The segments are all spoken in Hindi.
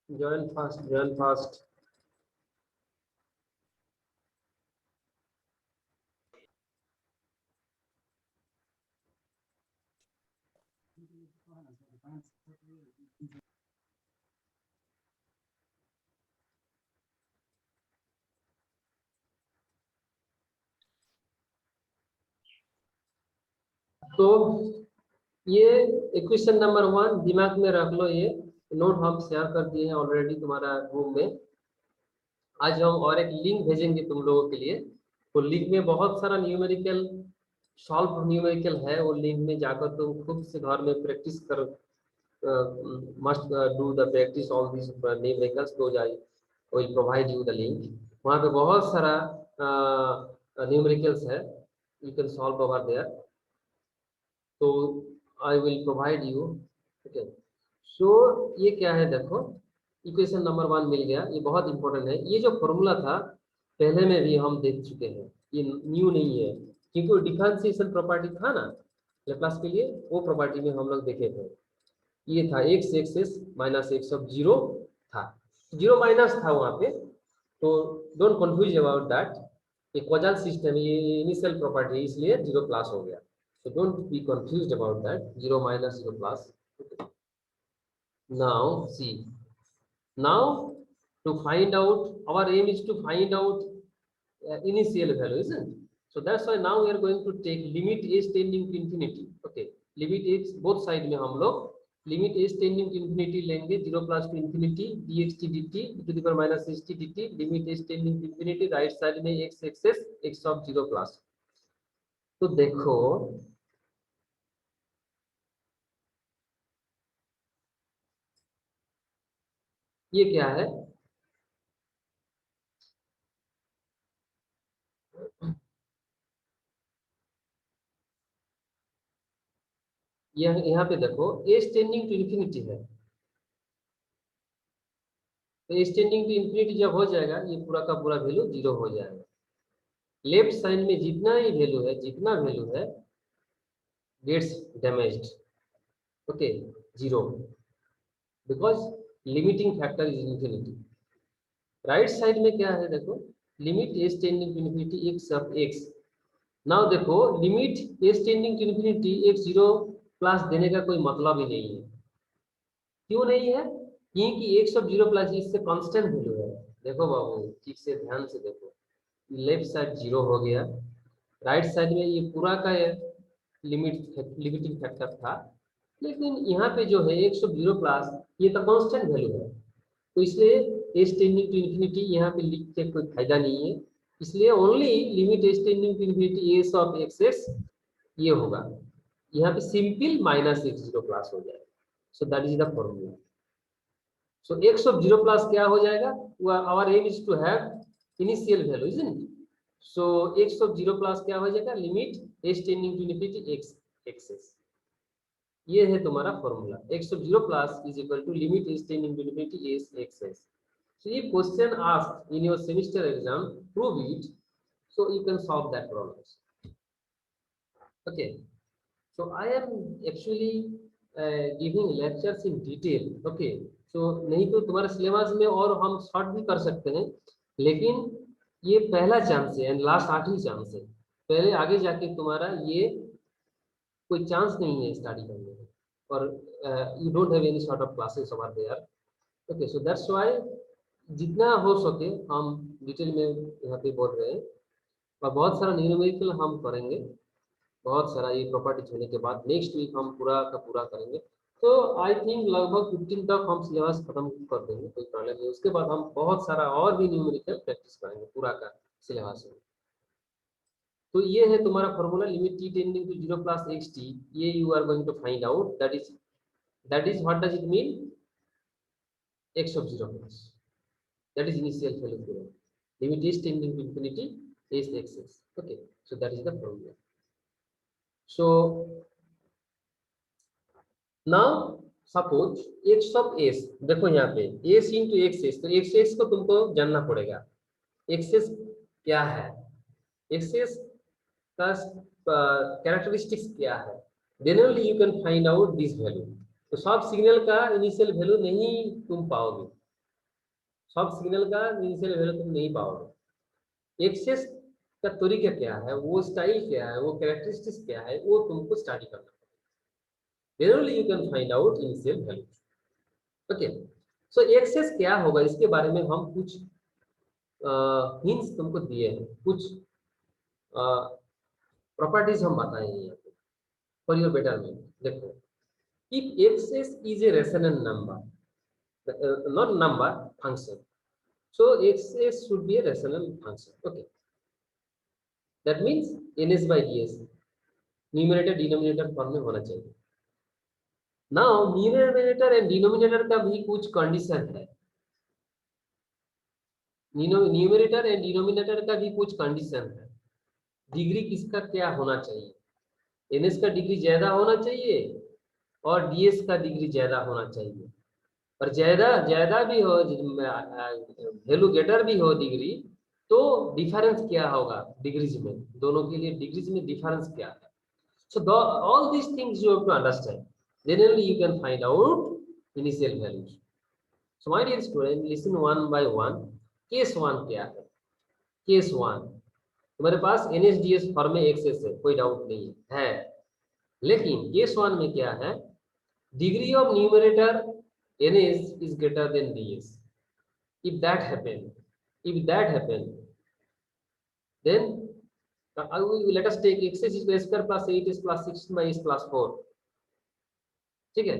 Join fast, join fast. तो ये इक्वेशन नंबर 1 दिमाग में रख लो, ये नोट हम शेयर कर दिए हैं ऑलरेडी तुम्हारा रूम में। आज हम और एक लिंक भेजेंगे तुम लोगों के लिए। तो लिंक में बहुत सारा न्यूमेरिकल सॉल्व न्यूमेरिकल है, वो लिंक में जाकर तुम खुद से घर में प्रैक्टिस कर, must do the practice all this numericals, those I will provide you the link. वहाँ पे बहुत सारा न्यूमेरिकल्स है, you can solve over there. तो I will provide you. Okay, so ये क्या है देखो, इक्वेशन नंबर 1 मिल गया। ये बहुत इंपॉर्टेंट है। ये जो फॉर्मूला था पहले में भी हम देख चुके हैं, ये न्यू नहीं है, क्योंकि डिफरेंशिएशन प्रॉपर्टी था ना लेप्लास के लिए, वो प्रॉपर्टी में हम लोग देखे थे। ये था x x s minus x of zero था, जीरो माइनस था वहाँ पे। तो डोंट कंफ्यूज अबाउट दैट, ये कॉजल सिस्टम, ये इनिशियल प्रॉपर्टी, इसलिए जीरो प्लस हो गया। So don't be confused about that. 0 minus 0 plus. Now see. Now to find out, our aim is to find out initial value, isn't it? So that's why now we are going to take limit h tending to infinity. Okay. Limit h both side में हम लोग limit h tending to infinity लेंगे, 0 plus to infinity dxt dt e to the power minus ht dt, limit h tending to infinity right side में x excess x of 0 plus. तो देखो ये क्या है, यहाँ पे देखो एज टेंडिंग टू इन्फिनिटी है। तो एज टेंडिंग टू इन्फिनिटी जब हो जाएगा, ये पूरा का पूरा वैल्यू जीरो हो जाएगा। लेफ्ट साइड में जितना ही वैल्यू है, जितना वैल्यू है gets damaged. Okay, zero, because limiting factor is infinity. Right side में क्या है देखो, limit as tending to infinity x of x. Now देखो limit as tending to infinity x zero plus देने का कोई मतलब ही नहीं है। क्यों नहीं है? क्योंकि एक्स ऑफ जीरो प्लस इससे कांस्टेंट वैल्यू है। देखो बाबू ठीक से ध्यान से देखो, लेफ्ट साइड जीरो हो गया, राइट साइड में ये पूरा का लिमिटिंग फैक्टर था, लेकिन यहाँ पे जो है एक्स ऑफ जीरो प्लस ये तो कांस्टेंट वैल्यू है। तो इसलिए एज टेंडिंग टू इन्फिनिटी यहाँ पे लिख के कोई फायदा नहीं है। इसलिए only limit as tending to infinity s of x x ये होगा, यहाँ पे simple minus x zero plus हो जाएगा। So that is the formula. So x of 0 plus क्या हो जाएगा? Our aim is to have initial value, isn't it? So x of 0 plus क्या हो जाएगा? Limit h tending to infinity x xs. ये है तुम्हारा formula, x of 0 plus is equal to limit h tending to infinity s xs. So if question asked in your semester exam, prove it. So you can solve that problems. Okay. So I am actually giving lectures in detail. Okay. तो नहीं तो तुम्हारे सिलेबस में और हम शॉर्ट भी कर सकते हैं, लेकिन ये पहला चांस है एंड लास्ट आखिरी चांस है। पहले आगे जाके तुम्हारा ये कोई चांस नहीं है स्टडी करने में, और you don't have any sort of classes over there. Okay, so that's why जितना हो सके हम डिटेल में यहाँ पे बोल रहे हैं, और बहुत सारा न्यूमेरिकल हम करेंगे, बहुत सारा ये प्रॉपर्टी होने के बाद नेक्स्ट वीक हम पूरा का पूरा करेंगे। तो आई थिंक लगभग 15 तक हम सिलेबस खत्म कर देंगे, कोई प्रॉब्लम नहीं। उसके बाद हम बहुत सारा और भी न्यूमेरिकल प्रैक्टिस करेंगे पूरा का सिलेबस में। तो ये है तुम्हारा formula, limit t tending to 0 plus x t. ये you are going to find out, that is what does it mean, x of 0 plus, that is initial value theorem, limit is tending to infinity is xs. Okay, so that is the formula. So now suppose x of s, देखो यहाँ पे s into xs, तो xs को तुमको जानना पड़ेगा xs क्या है, xs का कैरेक्टरिस्टिक्स क्या है, then only you can find out this value. तो सब सिग्नल का इनिशियल वैल्यू नहीं तुम पाओगे, सब सिग्नल का इनिशियल वैल्यू तुम नहीं पाओगे। एक्सेस का तरीका क्या है, वो स्टाइल क्या है, वो कैरेक्टरिस्टिक्स क्या है, वो तुमको स्टडी करना पड़ेगा। Then only you can find out initial value. Okay, so x s क्या होगा इसके बारे में हम कुछ हिंट्स तुमको दिए हैं, कुछ प्रॉपर्टीज हम बताएंगे यहाँ पे फॉर योर बेटरमेंट। देखो, if x s is a rational number, not number, function, so excess should be a rational function. Okay, that means ns by ds numerator denominator form में होना चाहिए। नाउ न्यूमरेटर एंड डिनोमिनेटर का भी कुछ कंडीशन है, न्यूमरेटर एंड डिनोमिनेटर का भी कुछ कंडीशन है। डिग्री किसका क्या होना चाहिए, एनएस का डिग्री ज्यादा होना चाहिए और डीएस का डिग्री ज्यादा होना चाहिए। और ज्यादा ज्यादा भी हो, वैल्यू ग्रेटर भी हो डिग्री, तो डिफरेंस क्या होगा डिग्रीज में, दोनों के लिए डिग्रीज में डिफरेंस क्या है। So all these things you have to understand. Then only you can find out initial values. So my dear student, listen one by one. Case one क्या है? Case one, तुम्हारे पास NSDS फॉर्म में एक्सेस है, कोई डाउट नहीं है। लेकिन केस वन में क्या है, degree of numerator NS is greater than DS. If that happen, then let us take x is equal to square plus 8s plus 16 by s plus 4. ठीक है,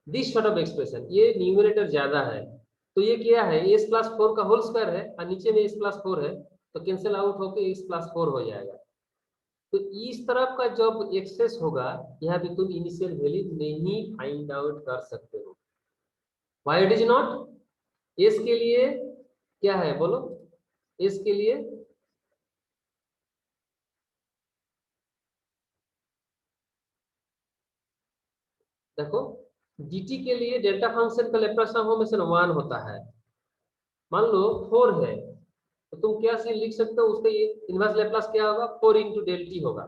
दिस सॉर्ट ऑफ एक्सप्रेशन, ये न्यूमरेटर ज्यादा है तो ये क्या है, एस प्लस 4 का होल स्क्वायर है और नीचे में एस प्लस 4 है, तो कैंसिल आउट होकर एस प्लस 4 हो जाएगा। तो इस तरफ का जब एक्सेस होगा, यहाँ पे तुम इनिशियल वैल्यू नहीं फाइंड आउट कर सकते हो। Why it is not? S के लिए क्या है बोलो, एस के लिए देखो, dt के लिए डेल्टा फंक्शन का लैप्लास ट्रांसफॉर्मेशन 1 होता है। मान लो 4 है तो तुम क्या से लिख सकते हो, उसका इनवर्स लैप्लास क्या होगा, 4 इंटू डेल टी होगा।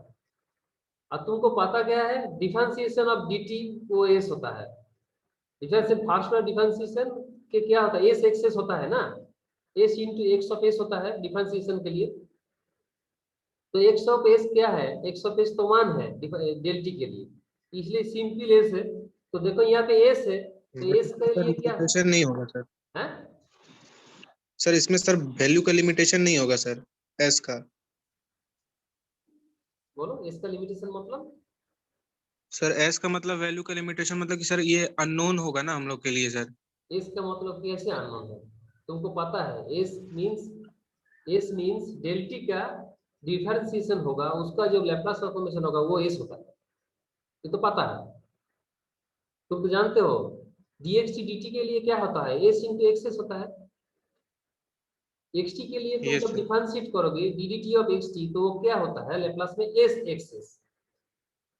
अब तुमको पता क्या है, डिफरेंशिएशन ऑफ dt वो s होता है। डिफरेंशिएशन फर्स्ट ऑर्डर डिफरेंशिएशन के क्या होता है, s एक्सेस होता है ना, s into x of s होता है डिफरेंशिएशन के लिए। तो एक्स ऑफ s क्या है, एक्स ऑफ s तो 1 है डेल टी के लिए, इसलिए सिंपल s है। तो देखो यहाँ पे s है, तो s के लिए क्या है, लिमिटेशन नहीं होगा सर। है? सर इसमें सर वैल्यू का लिमिटेशन नहीं होगा सर, एस का। बोलो s का लिमिटेशन मतलब, सर एस का मतलब वैल्यू का लिमिटेशन मतलब कि सर ये अननोन होगा ना हम लोग के लिए सर। s का मतलब कैसे अननोन है, तुमको पता है s मींस डेल टी का डिफरेंशिएशन होगा, उसका जो लैप्लास ट्रांसफॉर्मेशन होगा वो s होता है, ये तो पता है, तुम तो जानते हो। dxt dt के लिए क्या होता है, s इंटू एक्सेस होता है। xt के लिए तुम यस जब सर। डिफरेंशिएट करोगे ddt ऑफ xt, तो वो क्या होता है लैप्लास में s एक्सेस।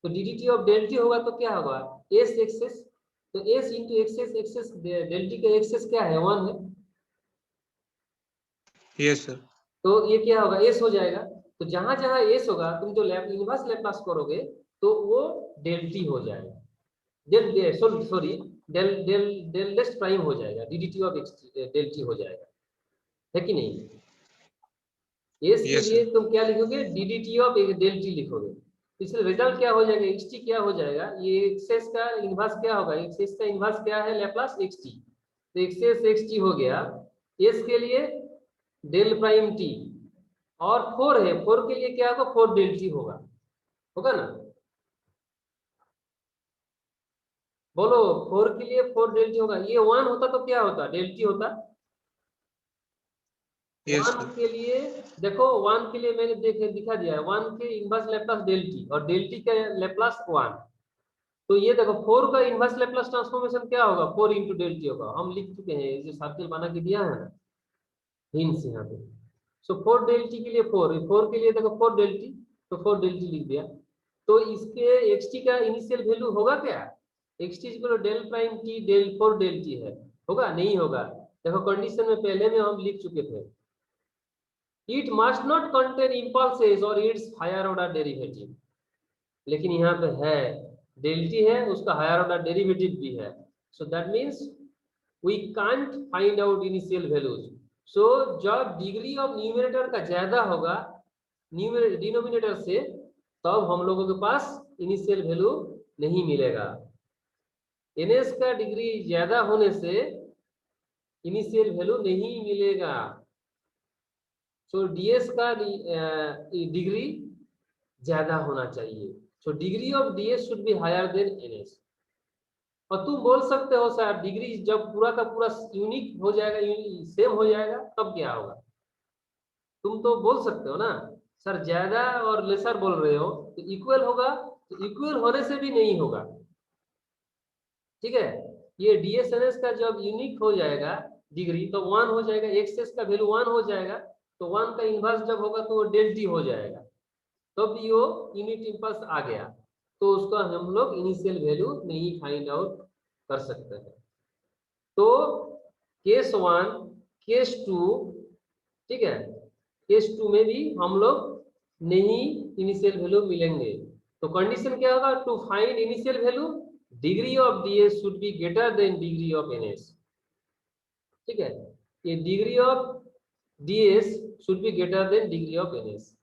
तो ddt ऑफ डेल टी होगा तो क्या होगा, s एक्सेस। तो s into x s, x s del t का एक्सेस क्या है, 1 है, यस सर। तो ये क्या होगा, s हो जाएगा। तो जहां जहां s होगा तुम जो इनवर्स लैप्लास करोगे तो वो डेल टी हो जाएगा, del sorry del del del less prime हो जाएगा, DDT of x del t हो जाएगा, है कि नहीं। s के यस लिए सर। तुम क्या लिखोगे, डीडीटी ऑफ डेल टी लिखोगे। इसलिए रिजल्ट क्या हो जाएगा, एक्स टी क्या हो जाएगा, ये एक्सेस का इनवर्स क्या होगा, एक्सेस का इनवर्स क्या है लैप्लास एक्स टी, तो एक्सेस एक्स टी हो गया। s के लिए डेल प्राइम टी, और 4 है, 4 के लिए क्या होगा, 4 डेल टी होगा, होगा ना। बोलो 4 के लिए 4 डेल टी होगा, ये 1 होता तो क्या होता, डेल टी होता। Yes 1 sir. के लिए देखो, 1 के लिए मैंने दिखा दिया है, 1 के इनवर्स लैप्लास डेल टी और डेल टी का लैप्लास 1। तो ये देखो 4 का इनवर्स लैप्लास ट्रांसफॉर्मेशन क्या होगा, 4 इंटू डेल टी होगा, हम लिख चुके हैं, ये जो सर्कल बना के दिया है ना हिंट्स यहाँ पे। सो 4 डेल टी के लिए 4 के लिए देखो 4 डेल टी, तो 4 डेल टी लिख दिया। तो इसके एक्स टी का इनिशियल वैल्यू होगा क्या, x t equal del prime t del 4 del t है, होगा नहीं होगा। देखो कंडीशन में पहले में हम लिख चुके थे, it must not contain impulses और इट्स हायर ऑर्डर डेरिवेटिव, लेकिन यहाँ पे है डेल टी है, उसका हायर ऑर्डर डेरिवेटिव भी है। So that means we can't find out initial values. So जब डिग्री ऑफ न्यूमरेटर का ज्यादा होगा डिनोमिनेटर से, तब हम लोगों के पास इनिशियल वैल्यू नहीं मिलेगा। एनएस का डिग्री ज्यादा होने से इनिशियल वैल्यू नहीं मिलेगा। सो डीएस का डिग्री ज्यादा होना चाहिए। So degree of DS should be higher than NS. और तुम बोल सकते हो सर डिग्री जब पूरा का पूरा यूनिक हो जाएगा, सेम हो जाएगा, तब क्या होगा? तुम तो बोल सकते हो ना सर, ज्यादा और लेसर बोल रहे हो तो इक्वल होगा, तो इक्वल होने से भी नहीं होगा। ठीक है, ये डीएसएनएस का जब यूनिक हो जाएगा डिग्री तो 1 हो जाएगा, एक्सेस का वैल्यू 1 हो जाएगा, तो 1 का इनवर्स जब होगा तो वो डेल डी हो जाएगा, तब भी वो यूनिट इंपल्स आ गया, तो उसका हम लोग इनिशियल वैल्यू नहीं फाइंड आउट कर सकते हैं। तो केस 1, केस 2, ठीक है, केस 2 में भी हम लोग नहीं इनिशियल वैल्यू मिलेंगे। तो कंडीशन क्या होगा? To find initial value degree of DS should be greater than degree of NS. ठीक है, ये degree of DS should be greater than degree of NS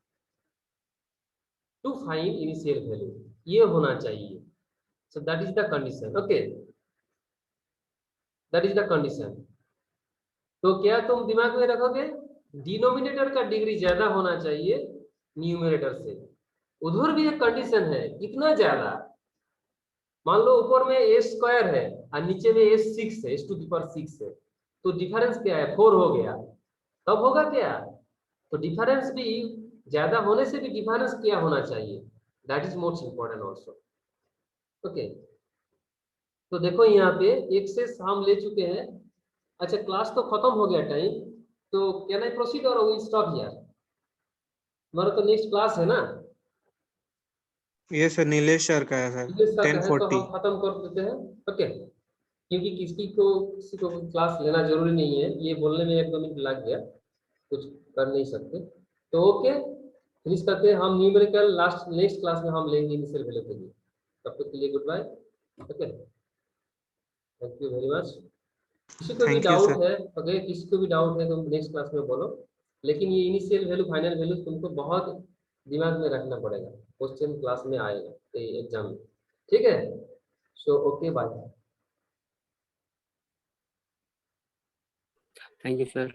to find initial value, ये होना चाहिए। So that is the condition. Okay, that is the condition. तो क्या तुम दिमाग में रखोगे? डिनोमिनेटर का डिग्री ज्यादा होना चाहिए न्यूमरेटर से। उधर भी एक कंडीशन है, कितना ज्यादा? मान लो ऊपर में ए स्क्वायर है और नीचे में ए 6 है, s टू द पावर 6 है, तो डिफरेंस क्या है? 4 हो गया, तब होगा क्या? तो डिफरेंस भी ज्यादा होने से भी डिफरेंस क्या होना चाहिए? That is most important also. Okay, तो देखो यहाँ पे एक्सेस हम ले चुके हैं। अच्छा, क्लास तो खत्म हो गया टाइम, तो कैन आई प्रोसीड और विल स्टॉप हियर? हमारा तो नेक्स्ट क्लास है ना, ये सर नीलेश सर का है सर, इंग्लिश का है, तो 10:40। हम खत्म कर देते हैं। ओके, क्योंकि किसी को क्लास लेना जरूरी नहीं है, ये बोलने में 1-2 मिनट लग गया, कुछ कर नहीं सकते। तो ओके, फिनिश करते हैं हम न्यूमेरिकल। लास्ट नेक्स्ट क्लास में हम लेंगे इनिशियल वैल्यू के लिए। तब तक के लिए goodbye. Okay, thank you very much. किसी को भी थैंक यू सर। डाउट है, अगर किसी को भी डाउट है तो नेक्स्ट क्लास में बोलो, लेकिन ये इनिशियल वैल्यू फाइनल वैल्यू तुमको बहुत दिमाग में रखना पड़ेगा, क्वेश्चन क्लास में आएगा एग्जाम में। ठीक है, so okay bye. Thank you sir.